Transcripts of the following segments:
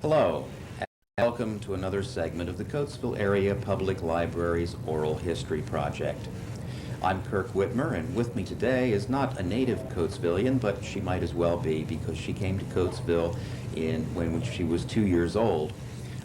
Hello, and welcome to another segment of the Coatesville Area Public Library's Oral History Project. I'm Kirk Witmer, and with me today is not a native Coatesvillian, but she might as well be because she came to Coatesville when she was 2 years old.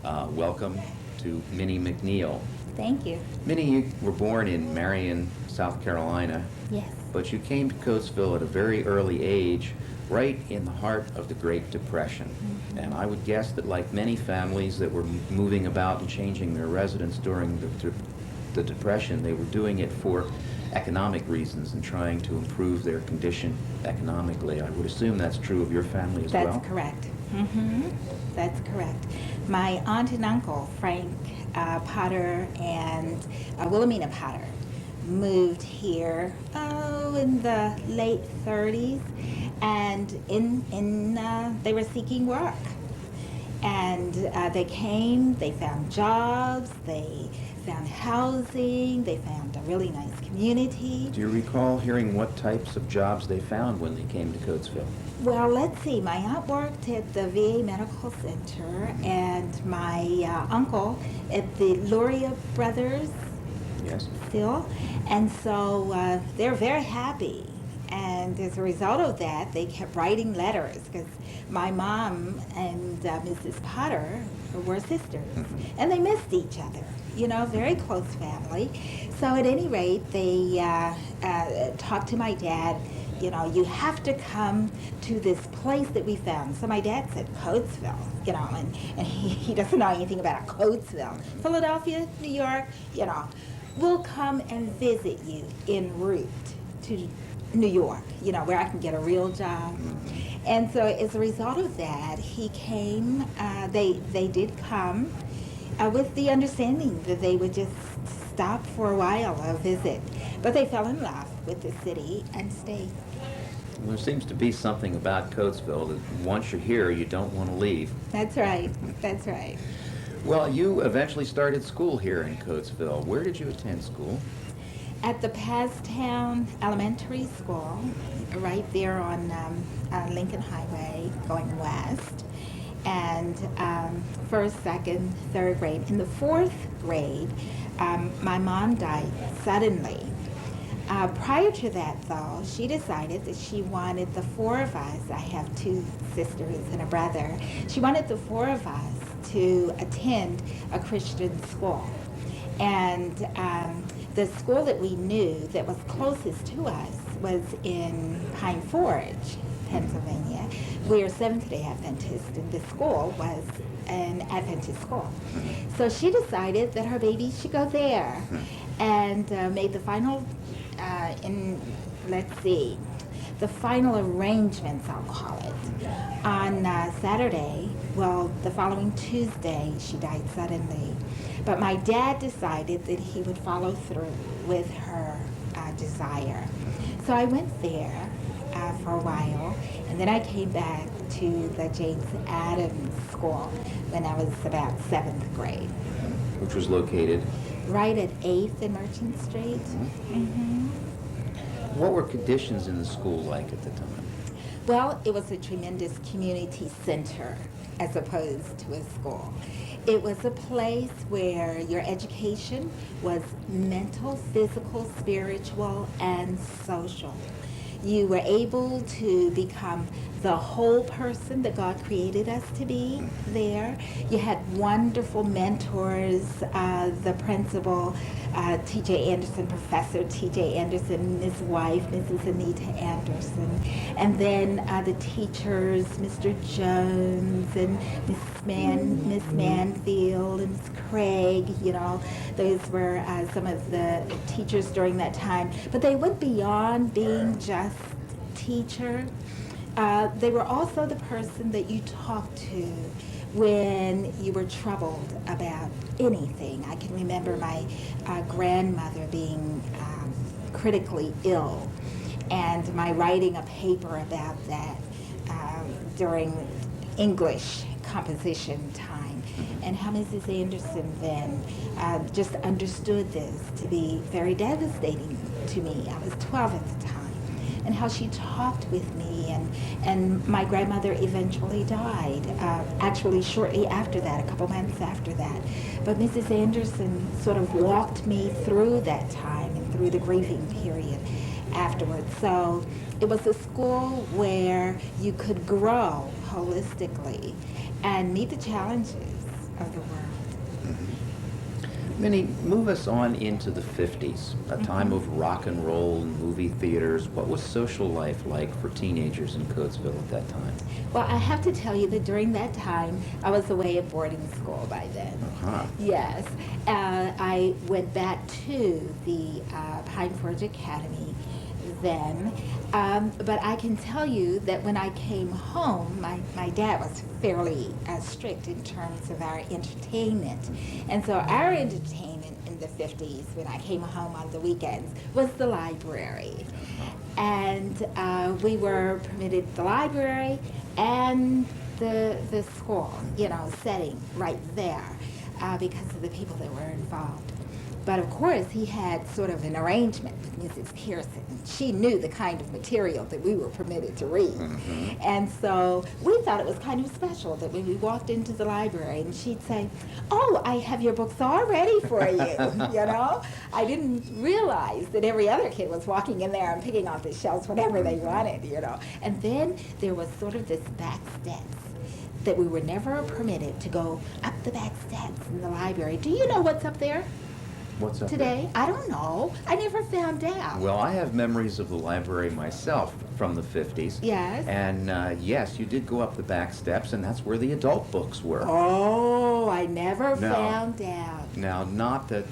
Welcome to Minnie McNeil. Thank you. Minnie, you were born in Marion, South Carolina. Yes. But you came to Coatesville at a very early age, right in the heart of the Great Depression. Mm-hmm. And I would guess that like many families that were moving about and changing their residence during the Depression, they were doing it for economic reasons and trying to improve their condition economically. I would assume that's true of your family as well? That's correct. Mm-hmm. That's correct. My aunt and uncle, Frank Potter and Wilhelmina Potter, moved here in the late 30s, and they were seeking work. And they came, they found jobs, they found housing, they found a really nice community. Do you recall hearing what types of jobs they found when they came to Coatesville? Well, let's see. My aunt worked at the VA Medical Center, and my uncle at the Luria Brothers. Yes. Still. And so they're very happy. And as a result of that, they kept writing letters, because my mom and Mrs. Potter were sisters. Mm-hmm. And they missed each other, very close family. So at any rate, they talked to my dad, you have to come to this place that we found. So my dad said Coatesville, and he doesn't know anything about Coatesville. Philadelphia, New York, we'll come and visit you en route to New York, where I can get a real job. And so as a result of that, he came, they did come with the understanding that they would just stop for a while, a visit. But they fell in love with the city and stayed. Well, there seems to be something about Coatesville that once you're here, you don't want to leave. That's right. That's right. Well, you eventually started school here in Coatesville. Where did you attend school? At the Passtown Elementary School, right there on Lincoln Highway, going west. And first, second, third grade. In the fourth grade, my mom died suddenly. Prior to that, though, she decided that she wanted the four of us, I have two sisters and a brother, she wanted the four of us to attend a Christian school. And the school that we knew that was closest to us was in Pine Forge, Pennsylvania. We are Seventh-day Adventists, and the school was an Adventist school. So she decided that her baby should go there, and made the final, the final arrangements, I'll call it, on Saturday. Well, the following Tuesday, she died suddenly. But my dad decided that he would follow through with her desire. So I went there for a while, and then I came back to the James Adams School when I was about 7th grade. Which was located? Right at 8th and Merchant Street. Mm-hmm. What were conditions in the school like at the time? Well, it was a tremendous community center as opposed to a school. It was a place where your education was mental, physical, spiritual, and social. You were able to become the whole person that God created us to be there. You had wonderful mentors, the principal, T.J. Anderson, Professor T.J. Anderson, his wife, Mrs. Anita Anderson, and then the teachers, Mr. Jones and Miss Manfield and Miss Craig, those were some of the teachers during that time. But they went beyond being just teacher. They were also the person that you talked to when you were troubled about anything. I can remember my grandmother being critically ill, and my writing a paper about that during English composition time, and how Mrs. Anderson then just understood this to be very devastating to me. I was 12 at the time. and how she talked with me. And my grandmother eventually died, actually shortly after that, a couple months after that. But Mrs. Anderson sort of walked me through that time and through the grieving period afterwards. So it was a school where you could grow holistically and meet the challenges of the world. Minnie, move us on into the 50s, a time of rock and roll and movie theaters. What was social life like for teenagers in Coatesville at that time? Well, I have to tell you that during that time, I was away at boarding school by then. Uh-huh. Yes. I went back to the Pine Forge Academy then. But I can tell you that when I came home, my dad was fairly strict in terms of our entertainment. And so our entertainment in the 50s, when I came home on the weekends, was the library. And we were permitted the library and the school, setting right there because of the people that were involved. But of course, he had sort of an arrangement with Mrs. Pearson. She knew the kind of material that we were permitted to read. Mm-hmm. And so we thought it was kind of special that when we walked into the library and she'd say, "Oh, I have your books all ready for you," I didn't realize that every other kid was walking in there and picking off the shelves whatever they wanted, And then there was sort of this back steps that we were never permitted to go up the back steps in the library. Do you know what's up there? What's up today? there? I don't know. I never found out. Well, I have memories of the library myself from the 50s. Yes. And yes, you did go up the back steps, and that's where the adult books were. Oh, I never found out. Now, not that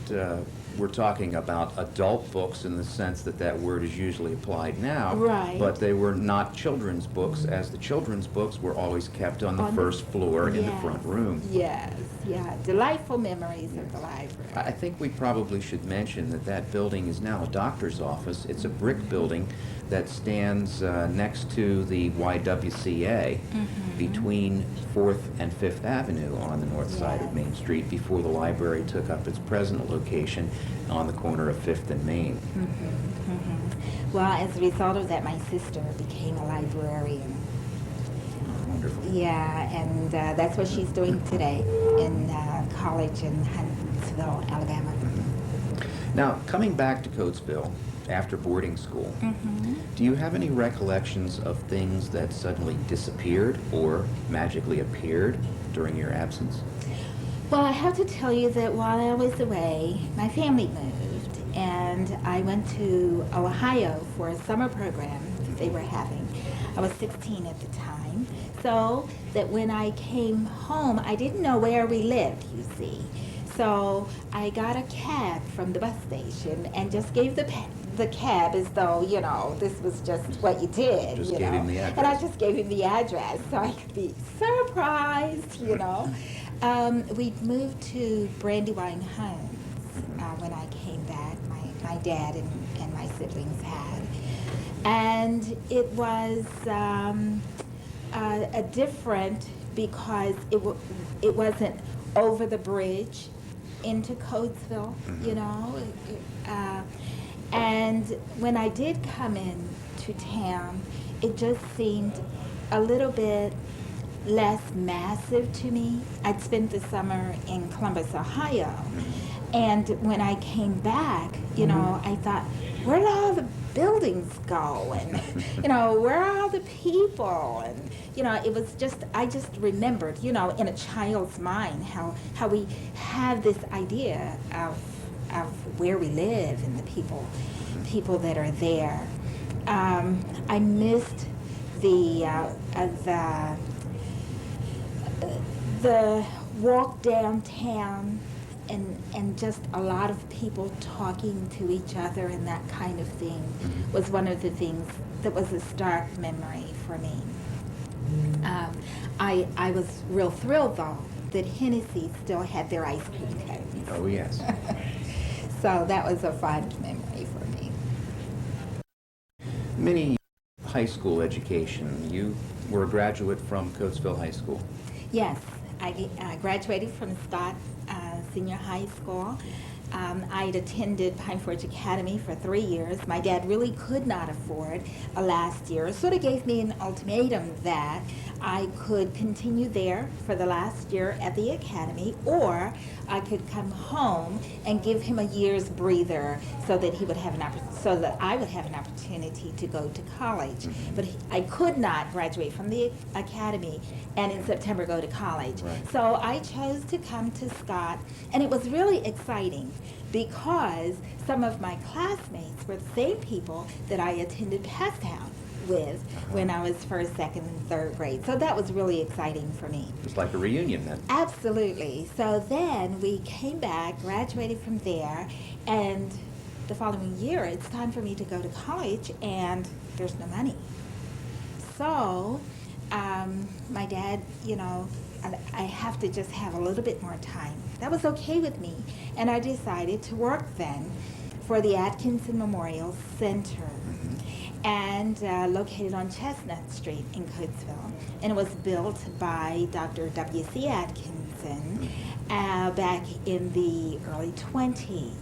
we're talking about adult books in the sense that that word is usually applied now. Right. But they were not children's books, as the children's books were always kept on the first floor in the front room. Yes, yeah. Delightful memories of the library. I think we probably should mention that that building is now a doctor's office. It's a brick building that stands next to the YWCA between 4th and 5th Avenue on the north side of Main Street before the library took up its present location on the corner of 5th and Main. Well, as a result of that, my sister became a librarian. Wonderful. Yeah, and that's what she's doing today in college in Huntsville, Alabama. Now, coming back to Coatesville after boarding school, do you have any recollections of things that suddenly disappeared or magically appeared during your absence? Well, I have to tell you that while I was away, my family moved, and I went to Ohio for a summer program that they were having. I was 16 at the time, so that when I came home, I didn't know where we lived, you see. So I got a cab from the bus station and just gave the cab as though, this was just what you did, Just gave him the address. And I just gave him the address so I could be surprised, We moved to Brandywine Homes when I came back. My dad and my siblings had. And it was a different because it wasn't over the bridge into Coatesville, and when I did come in to town, it just seemed a little bit less massive to me. I'd spent the summer in Columbus, Ohio, and when I came back, I thought, where did all the buildings go? And, where are all the people? And, it was just, I just remembered, in a child's mind, how we have this idea of where we live and the people that are there. I missed the walk downtown and just a lot of people talking to each other and that kind of thing was one of the things that was a stark memory for me. I was real thrilled, though, that Hennessy still had their ice cream cones. Oh, yes. So that was a fond memory for me. Minnie, high school education. You were a graduate from Coatesville High School. Yes, I graduated from Scott Senior High School, I'd attended Pine Forge Academy for 3 years. My dad really could not afford a last year. It sort of gave me an ultimatum that I could continue there for the last year at the academy, or I could come home and give him a year's breather so that he would have so that I would have an opportunity to go to college. But I could not graduate from the academy and in September go to college. Right. So I chose to come to Scott, and it was really exciting because some of my classmates were the same people that I attended Disc Hounds with when I was first, second, and third grade. So that was really exciting for me. It's like a reunion then. Absolutely. So then we came back, graduated from there, and the following year it's time for me to go to college, and there's no money. So my dad, I have to just have a little bit more time. That was okay with me. And I decided to work then for the Atkinson Memorial Center, and located on Chestnut Street in Coatesville. And it was built by Dr. W.C. Atkinson back in the early 20s.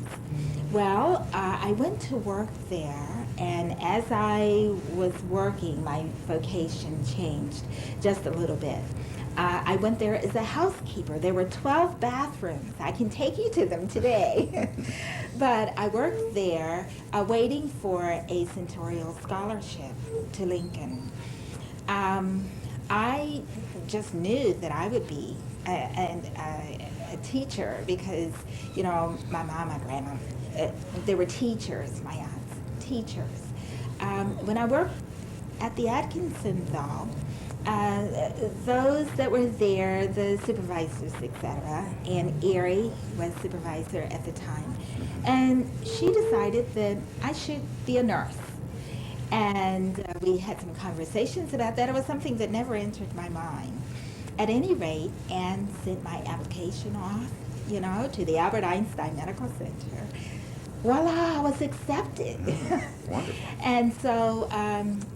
Well, I went to work there, and as I was working, my vocation changed just a little bit. I went there as a housekeeper. There were 12 bathrooms. I can take you to them today. But I worked there waiting for a senatorial scholarship to Lincoln. I just knew that I would be a teacher because, my mom, my grandma, they were teachers, my aunts, teachers. When I worked at the Atkinson, though, those that were there, the supervisors, etc., and Erie was supervisor at the time, and she decided that I should be a nurse. And we had some conversations about that. It was something that never entered my mind. At any rate, Anne sent my application off, to the Albert Einstein Medical Center. Voila, I was accepted. Wonderful. And so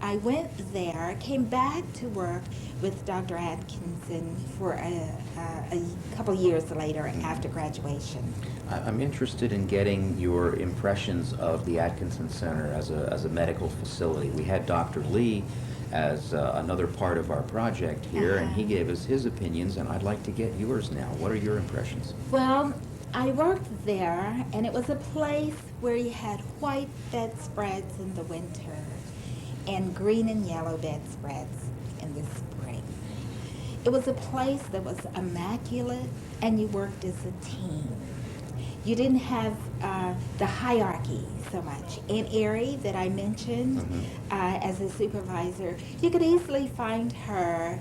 I went there, came back to work with Dr. Atkinson for a couple years later after graduation. I'm interested in getting your impressions of the Atkinson Center as a medical facility. We had Dr. Lee as another part of our project here, and he gave us his opinions, and I'd like to get yours now. What are your impressions? Well, I worked there, and it was a place where you had white bedspreads in the winter and green and yellow bedspreads in the spring. It was a place that was immaculate, and you worked as a team. You didn't have the hierarchy so much. Aunt Erie, that I mentioned as a supervisor, you could easily find her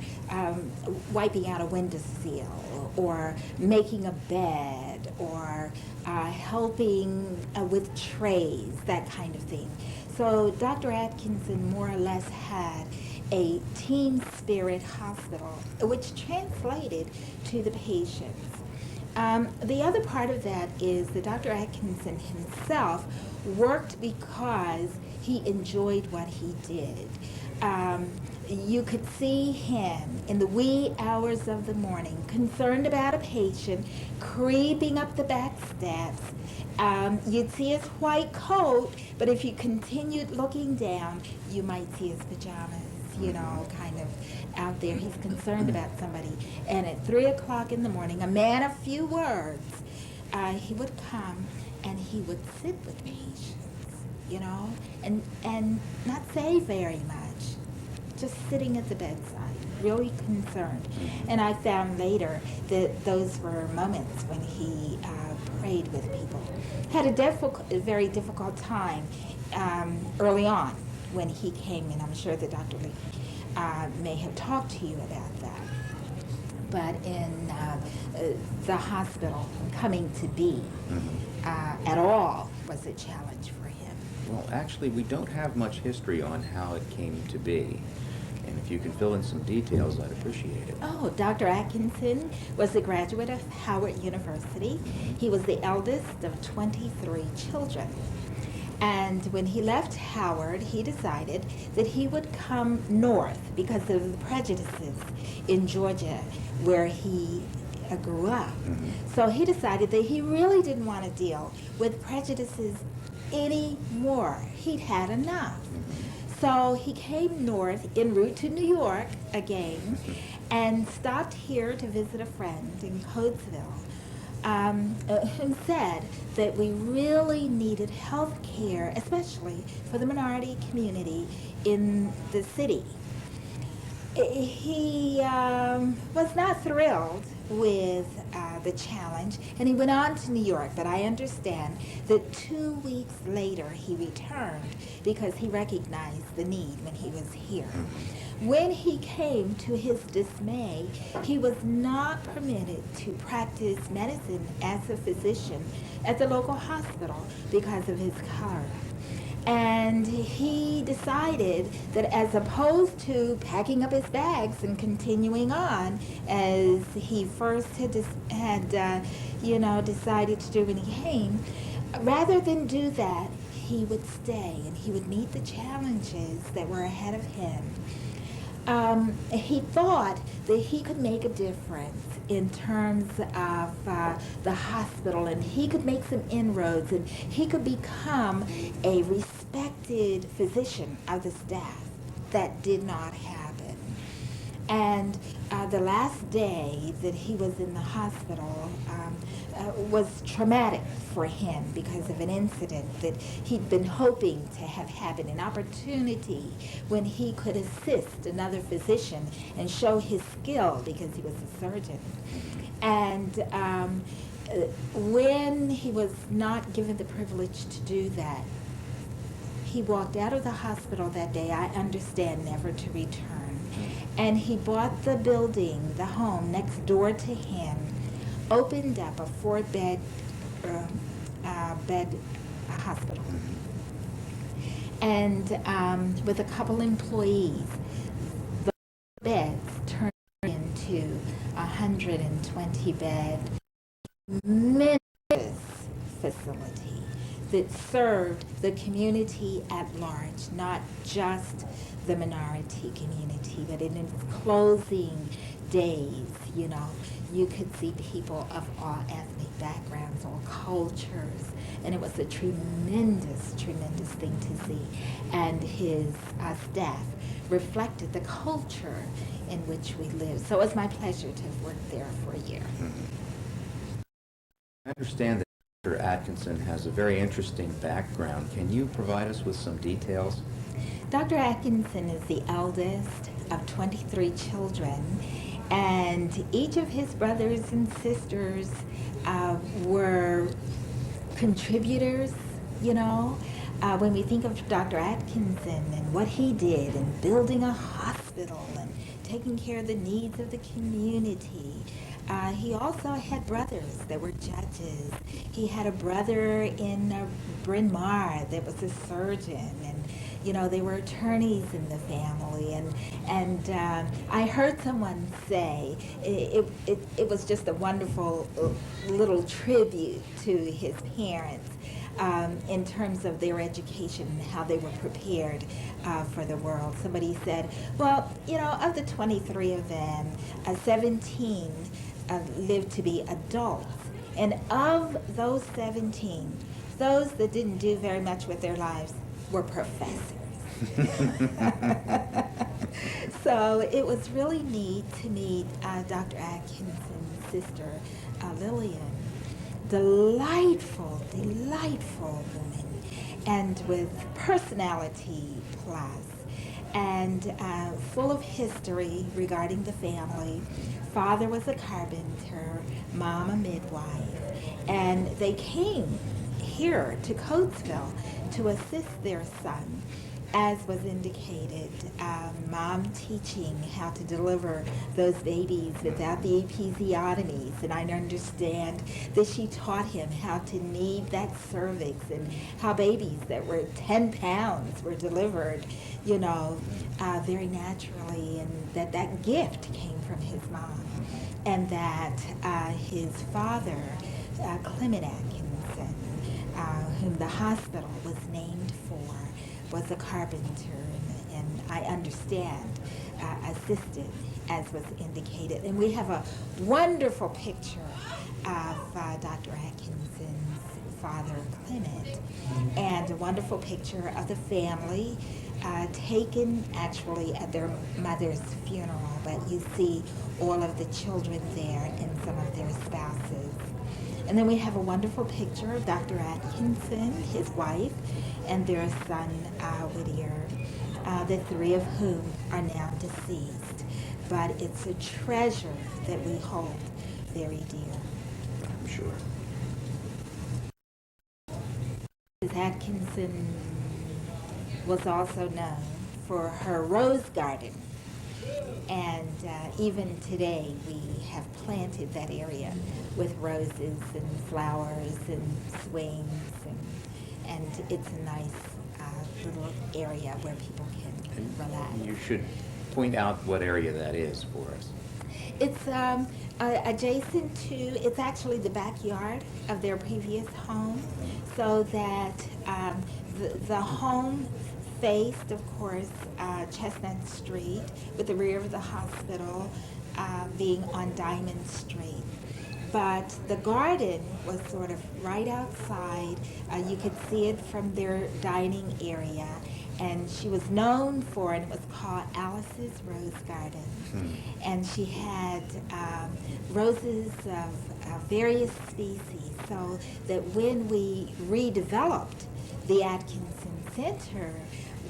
wiping out a windowsill or making a bed or helping with trays, that kind of thing. So Dr. Atkinson more or less had a team spirit hospital, which translated to the patients. The other part of that is that Dr. Atkinson himself worked because he enjoyed what he did. You could see him in the wee hours of the morning, concerned about a patient, creeping up the back steps. You'd see his white coat, but if you continued looking down, you might see his pajamas, kind of out there. He's concerned about somebody. And at 3 o'clock in the morning, a man of few words, he would come and he would sit with patients, and not say very much, just sitting at the bedside, really concerned. And I found later that those were moments when he prayed with people. Had a very difficult time early on when he came in. I'm sure that Dr. Lee may have talked to you about that. But in the hospital, coming to be at all was a challenge for him. Well, actually, we don't have much history on how it came to be. And if you can fill in some details, I'd appreciate it. Oh, Dr. Atkinson was a graduate of Howard University. He was the eldest of 23 children. And when he left Howard, he decided that he would come north because of the prejudices in Georgia, where he grew up. So he decided that he really didn't want to deal with prejudices anymore. He'd had enough. So he came north en route to New York again and stopped here to visit a friend in Coatesville, who said that we really needed health care, especially for the minority community in the city. He was not thrilled with the challenge, and he went on to New York, but I understand that 2 weeks later he returned because he recognized the need when he was here. When he came, to his dismay, he was not permitted to practice medicine as a physician at the local hospital because of his color. And he decided that as opposed to packing up his bags and continuing on, as he first had decided to do when he came, rather than do that, he would stay and he would meet the challenges that were ahead of him. He thought that he could make a difference in terms of the hospital, and he could make some inroads, and he could become a respected physician of the staff. That did not happen. And the last day that he was in the hospital was traumatic for him because of an incident that he'd been hoping to have happened, an opportunity when he could assist another physician and show his skill because he was a surgeon. And when he was not given the privilege to do that, he walked out of the hospital that day, I understand, never to return. And he bought the building, the home next door to him, opened up a 4-bed hospital. And with a couple employees, the beds turned into 120-bed tremendous facility that served the community at large, not just the minority community, but in its closing days, you could see people of all ethnic backgrounds, all cultures, and it was a tremendous, tremendous thing to see. And his staff reflected the culture in which we live. So it was my pleasure to have worked there for a year. I understand that Dr. Atkinson has a very interesting background. Can you provide us with some details? Dr. Atkinson is the eldest of 23 children, and each of his brothers and sisters were contributors, when we think of Dr. Atkinson and what he did in building a hospital and taking care of the needs of the community. He also had brothers that were judges. He had a brother in Bryn Mawr that was a surgeon, and they were attorneys in the family. And I heard someone say it was just a wonderful little tribute to his parents in terms of their education and how they were prepared for the world. Somebody said, well, of the 23 of them, 17 lived to be adults. And of those 17, those that didn't do very much with their lives were professors. So it was really neat to meet Dr. Atkinson's sister, Lillian. Delightful, delightful woman, and with personality plus, and full of history regarding the family. Father was a carpenter, mom a midwife, and they came here to Coatesville to assist their son, as was indicated, mom teaching how to deliver those babies without the episiotomies, and I understand that she taught him how to knead that cervix and how babies that were 10 pounds were delivered, very naturally, and that gift came from his mom, and that his father, Clement Atkinson, whom the hospital was named for, was a carpenter, and I understand assisted as was indicated. And we have a wonderful picture of Dr. Atkinson's father, Clement, and a wonderful picture of the family taken actually at their mother's funeral, but you see all of the children there and some of their spouses. And then we have a wonderful picture of Dr. Atkinson, his wife, and their son, Whittier, the three of whom are now deceased. But it's a treasure that we hold very dear. I'm sure. Mrs. Atkinson was also known for her rose garden. And even today, we have planted that area with roses and flowers and swings, and it's a nice little area where people can relax. You should point out what area that is for us. It's adjacent to, it's actually the backyard of their previous home, so that the home faced, of course, Chestnut Street, with the rear of the hospital being on Diamond Street. But the garden was sort of right outside. You could see it from their dining area. And she was known for, and it was called Alice's Rose Garden. And she had roses of various species, so that when we redeveloped the Atkinson Center,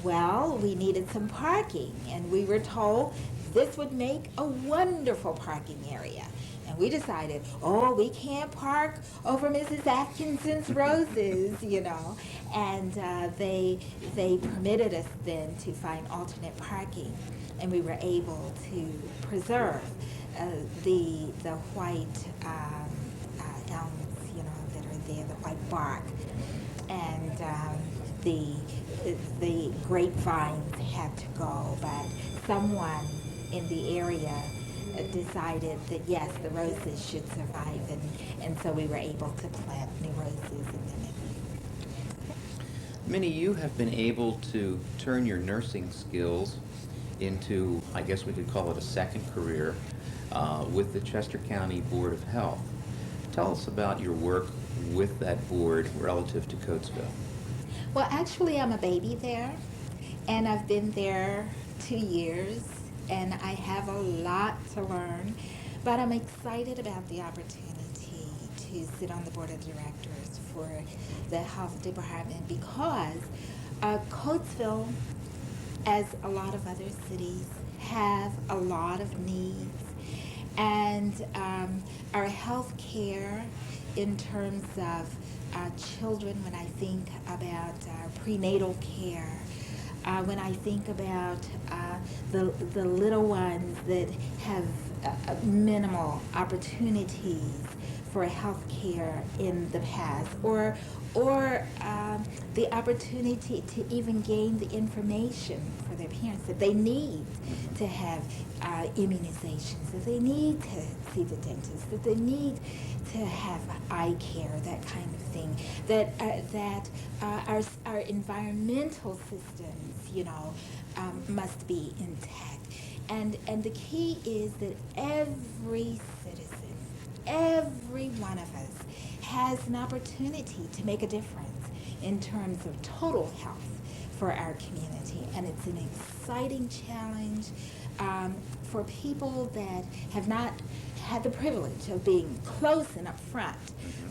well, we needed some parking, and we were told this would make a wonderful parking area. And we decided, oh, we can't park over Mrs. Atkinson's roses, you know. And they permitted us then to find alternate parking, and we were able to preserve the white elms, you know, that are there, the white bark, and the grapevines had to go, but someone in the area decided that yes, the roses should survive, and so we were able to plant new roses in them. Minnie, you have been able to turn your nursing skills into, I guess we could call it a second career, with the Chester County Board of Health. Tell us about your work with that board relative to Coatesville. Well, actually, I'm a baby there, and I've been there 2 years, and I have a lot to learn, but I'm excited about the opportunity to sit on the board of directors for the health department, because Coatesville, as a lot of other cities, have a lot of needs, and our health care in terms of children, when I think about prenatal care, when I think about the little ones that have minimal opportunities for health care in the past, or the opportunity to even gain the information for their parents that they need to have immunizations, that they need to see the dentist, that they need to have eye care, that kind of thing, that our environmental systems, you know, must be intact. And the key is that every citizen, every one of us, has an opportunity to make a difference in terms of total health for our community. And it's an exciting challenge for people that have not had the privilege of being close and up front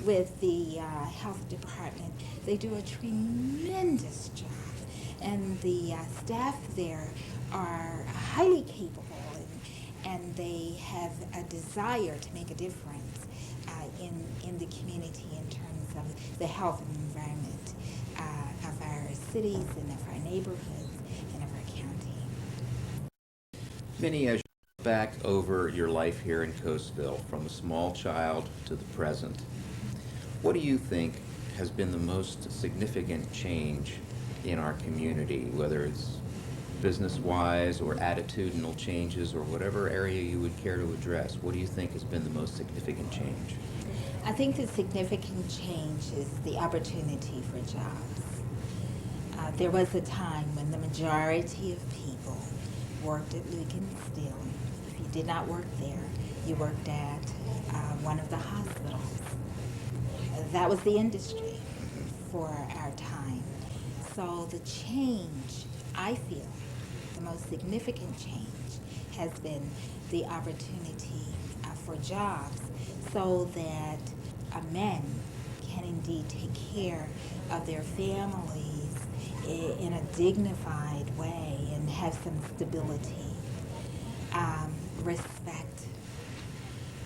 with the health department. They do a tremendous job, and the staff there are highly capable, and they have a desire to make a difference in the community in terms of the health and environment of our cities and of our neighborhoods and of our county. Minnie, as you look back over your life here in Coatesville, from a small child to the present, what do you think has been the most significant change in our community, whether it's business-wise or attitudinal changes or whatever area you would care to address? What do you think has been the most significant change? I think the significant change is the opportunity for jobs. There was a time when the majority of people worked at Luke and Steel, if you did not work there, you worked at one of the hospitals. That was the industry for our time. So the change, I feel, the most significant change has been the opportunity for jobs so that men can indeed take care of their families in a dignified way and have some stability, respect,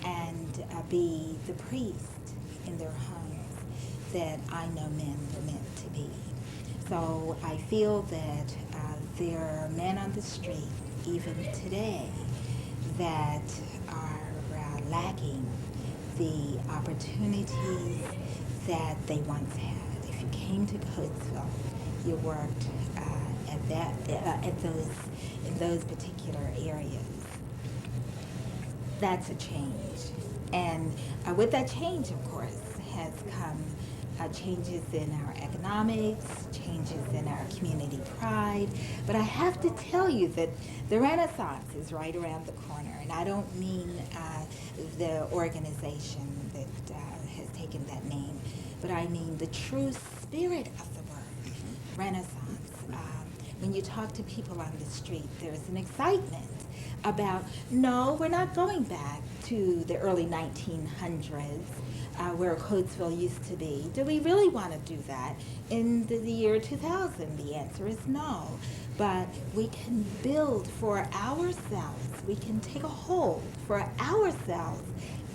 and be the priest in their homes that I know men were meant to be. So I feel that there are men on the street, even today, that are lacking the opportunities that they once had. If you came to Coatesville, you worked in those particular areas. That's a change. And with that change, of course, has come changes in our economics, changes in our community pride. But I have to tell you that the Renaissance is right around the corner. And I don't mean the organization that has taken that name, but I mean the true spirit of the word, Renaissance. When you talk to people on the street, there's an excitement about, no, we're not going back to the early 1900s where Coatesville used to be. Do we really want to do that in the year 2000? The answer is no. But we can build for ourselves. We can take a hold for ourselves,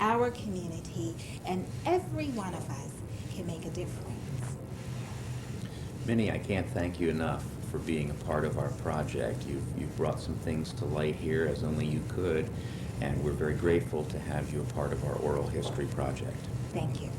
our community, and every one of us can make a difference. Minnie, I can't thank you enough for being a part of our project. You've brought some things to light here as only you could, and we're very grateful to have you a part of our oral history project. Thank you.